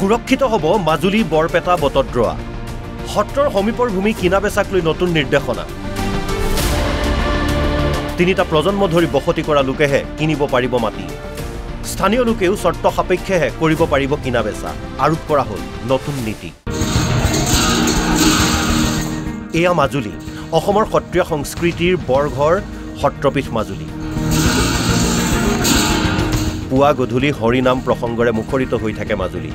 সুৰক্ষিত হ'ব মাজুলী বৰপেটা বটদ্ৰৱা সত্ৰৰ সমীপৰ ভূমি কিনা বেচাক লৈ নতুন নিৰ্দেশনা তিনিটা প্ৰজন্ম ধৰি বসতি কৰা লোকেহে কিনিব পাৰিব মাটি স্থানীয় লোকেও চৰ্ত সাপেক্ষেহে কৰিব পাৰিব কিনা বেচা আৰোপ কৰা হ'ল নতুন নীতি এয়া মাজুলী অসমৰ সত্ৰীয়া সংস্কৃতিৰ বৰঘৰ সত্ৰপীঠ মাজুলী পুৱা গধূলি হৰিনাম প্ৰসংগৰে মুখৰিত হৈ থাকে মাজুলী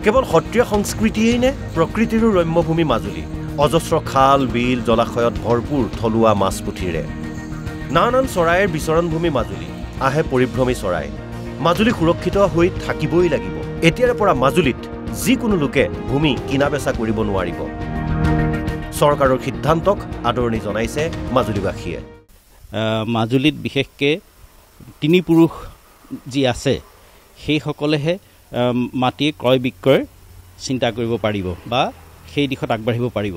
কেৱল সত্ৰীয়া সংস্কৃতিয়েই নে প্ৰকৃতিৰো ৰম্যভূমি মাজুলী অজস্ৰ খাল বিল জলাশয়ত ভৰপূৰ থলুৱা মাছ পুঠিৰে নানান চৰাইৰ বিচৰণভূমি মাজুলী আহে পৰিভ্ৰমী চৰাই মাজুলী সুৰক্ষিত হৈ থাকিবই লাগিব এতিয়াৰে পৰা মাজুলীত যিকোনো লোকে ভূমি কিনা বেচা কৰিব নোৱাৰিব চৰকাৰৰ সিদ্ধান্তক আদৰণি জনাইছে মাজুলীবাসীয়ে মাজুলীত বিশেষকৈ তিনি পুৰুষ যি আছে সেইসকলেহে মাটি ক্ৰয় বিক্ৰয় চিন্তা কৰিব পাৰিব বা সেই দিশত আগবাঢ়িব পাৰিব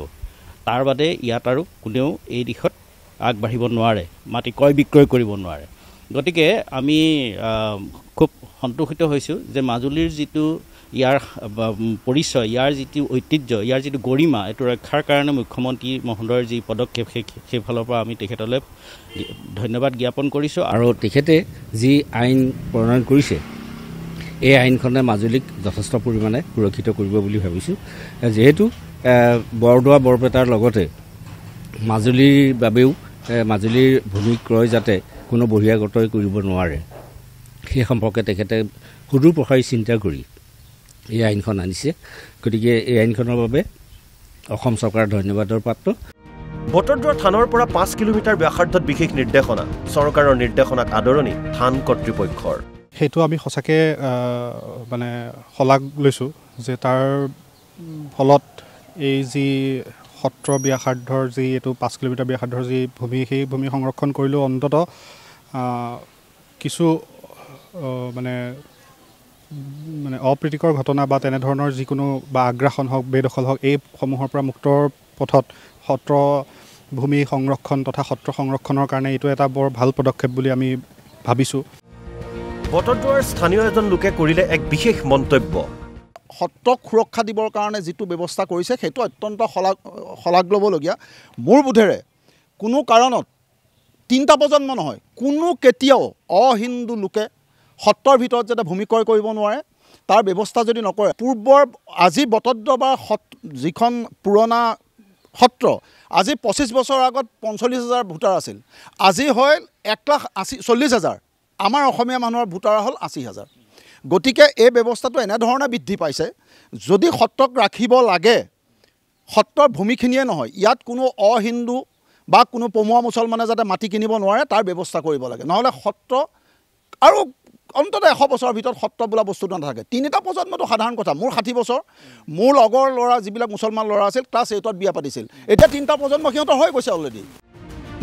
তাৰ বাদে ইয়াত আৰু কোনেও এই দিশত আগবাঢ়িব নোৱাৰে মাটি ক্ৰয় বিক্ৰয় কৰিব নোৱাৰে গতিকে আমি খুব সন্তোষিত হৈছোঁ যে মাজুলীৰ যিটো ইয়াৰ পৰিচয় ইয়াৰ যিটো ঐতিহ্য ইয়াৰ যিটো গৰিমা এইটো ৰক্ষাৰ কাৰণে মুখ্যমন্ত্ৰী মহোদয়ৰ যি পদক্ষেপ সেইফালৰ পৰা আমি তেখেতলৈ ধন্যবাদ জ্ঞাপন কৰিছোঁ আৰু তেখেতে যি আইন প্ৰণয়ন কৰিছে এই আইনখনে মাজুলীক যথেষ্ট পৰিমাণে সুৰক্ষিত কৰিব বুলি ভাবিছোঁ যিহেতু বৰদোৱা বৰপেটাৰ লগতে মাজুলীৰ বাবেও মাজুলীৰ ভূমি ক্ৰয় যাতে কোনো বহিৰাগতই কৰিব নোৱাৰে সেই সম্পৰ্কে তেখেতে সুদূৰ প্ৰসাৰী চিন্তা কৰি এই আইনখন আনিছে গতিকে এই আইনখনৰ বাবে অসম চৰকাৰ ধন্যবাদৰ পাত্ৰ বটদ্ৰৱা থানৰ পৰা 5 কিলোমিটাৰ ব্যাসাৰ্ধত বিশেষ নিৰ্দেশনা চৰকাৰৰ নিৰ্দেশনাক আদৰণি থান কৰ্তৃপক্ষৰ সেইটো আমি সঁচাকৈ মানে শলাগ লৈছোঁ যে তাৰ ফলত এই যি সত্ৰ ব্যাসাৰ্ধৰ যি এইটো 5 কিলোমিটাৰ ব্যাসাৰ্ধৰ যি ভূমি সেই ভূমি সংৰক্ষণ কৰিলেও অন্ততঃ কিছু মানে অপ্ৰীতিকৰ ঘটনা বা তেনেধৰণৰ যিকোনো বা আগ্ৰাসন হওক বেদখল হওক এইসমূহৰ পৰা মুক্তৰ পথত সত্ৰ ভূমি সংৰক্ষণ তথা সত্ৰ সংৰক্ষণৰ কাৰণে এইটো এটা বৰ ভাল পদক্ষেপ বুলি আমি ভাবিছোঁ বটদ্ৰৱাৰ স্থানীয় এজন লোকে কৰিলে এক বিশেষ মন্তব্য সত্ৰক সুৰক্ষা দিবৰ কাৰণে যিটো ব্যৱস্থা কৰিছে সেইটো অত্যন্ত শলাগ ল'বলগীয়া মোৰ বোধেৰে কোনো কাৰণত তিনিটা প্ৰজন্ম নহয় কোনো কেতিয়াও অহিন্দু লোকে সত্ৰৰ ভিতৰত যাতে ভূমি ক্ৰয় কৰিব নোৱাৰে তাৰ ব্যৱস্থা যদি নকৰে পূৰ্বৰ আজি বটদ্ৰৱা যিখন পুৰণা সত্ৰ আজি 25 বছৰ আগত 45,000 ভোটাৰ আছিল আজি হয় 1,40,000 আমাৰ অসমীয়া মানুহৰ ভোটাৰ হ'ল 80,000 গতিকে এই ব্যৱস্থাটো এনেধৰণে বৃদ্ধি পাইছে যদি সত্ৰক ৰাখিব লাগে সত্ৰৰ ভূমিখিনিয়ে নহয় ইয়াত কোনো অহিন্দু বা কোনো পমুৱা মুছলমানে যাতে মাটি কিনিব নোৱাৰে তাৰ ব্যৱস্থা কৰিব লাগে নহ'লে সত্ৰ আৰু অন্ততঃ 100 বছৰৰ ভিতৰত সত্ৰ বোলা বস্তুটো নাথাকে তিনিটা প্ৰজন্মটো সাধাৰণ কথা মোৰ 60 বছৰ মোৰ লগৰ ল'ৰা যিবিলাক মুছলমান ল'ৰা আছিল ক্লাছ 8ত বিয়া পাতিছিল এতিয়া তিনিটা প্ৰজন্ম সিহঁতৰ হৈ গৈছে অলৰেডি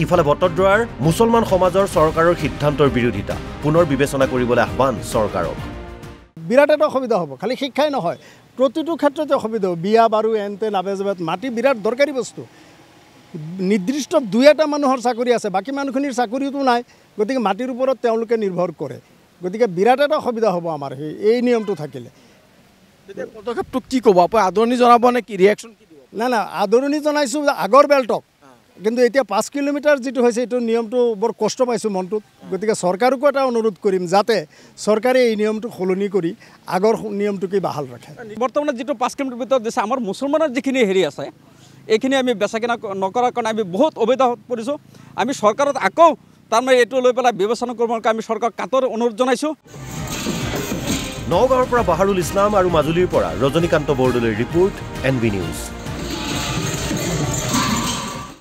ইফালে বটদ্ৰৱাৰ মুছলমান সমাজৰ চৰকাৰৰ সিদ্ধান্তৰ বিৰোধিতা পুনৰ বিবেচনা কৰিবলৈ আহ্বান চৰকাৰক বিৰাট এটা অসুবিধা হ'ব খালি শিক্ষাই নহয় প্ৰতিটো ক্ষেত্ৰতে অসুবিধা হ'ব বিয়া বাৰু এনতে নাবেজাবাত মাটি বিৰাট দৰকাৰী বস্তু নিৰ্দিষ্ট 2-এটা মানুহৰ চাকৰি আছে বাকী মানুহখিনিৰ চাকৰিটো নাই গতিকে মাটিৰ ওপৰত তেওঁলোকে নিৰ্ভৰ কৰে গতিকে বিৰাট এটা অসুবিধা হ'ব আমাৰ এই নিয়মটো থাকিলে পদক্ষেপটো কি ক'ব আপুনি আদৰণি জনাব নে কি ৰিয়েকশ্যন কি দিব না আদৰণি জনাইছোঁ আগৰ বেল্টক কিন্তু এতিয়া 5 কিলোমিটাৰ যিটো হৈছে এইটো নিয়মটো বৰ কষ্ট পাইছোঁ মনটোত গতিকে চৰকাৰকো এটা অনুৰোধ কৰিম যাতে চৰকাৰে এই নিয়মটো সলনি কৰি আগৰ নিয়মটোকে বাহাল ৰাখে বৰ্তমানে যিটো 5 কিলোমিটাৰ ভিতৰত দিছে আমাৰ মুছলমানৰ যিখিনি হেৰি আছে এইখিনি আমি বেচা কিনা নকৰাৰ কাৰণে আমি বহুত অসুবিধাত পৰিছোঁ আমি চৰকাৰত আকৌ তাৰমানে এইটো লৈ পেলাই বিবেচনা কৰিবৰ কাৰণে আমি চৰকাৰক কাটৰ অনুৰোধ জনাইছোঁ নগাঁৱৰ পৰা বাহাৰুল ইছলাম আৰু মাজুলীৰ পৰা ৰজনীকান্ত বৰদলৈৰ ৰিপৰ্ট NV নিউজ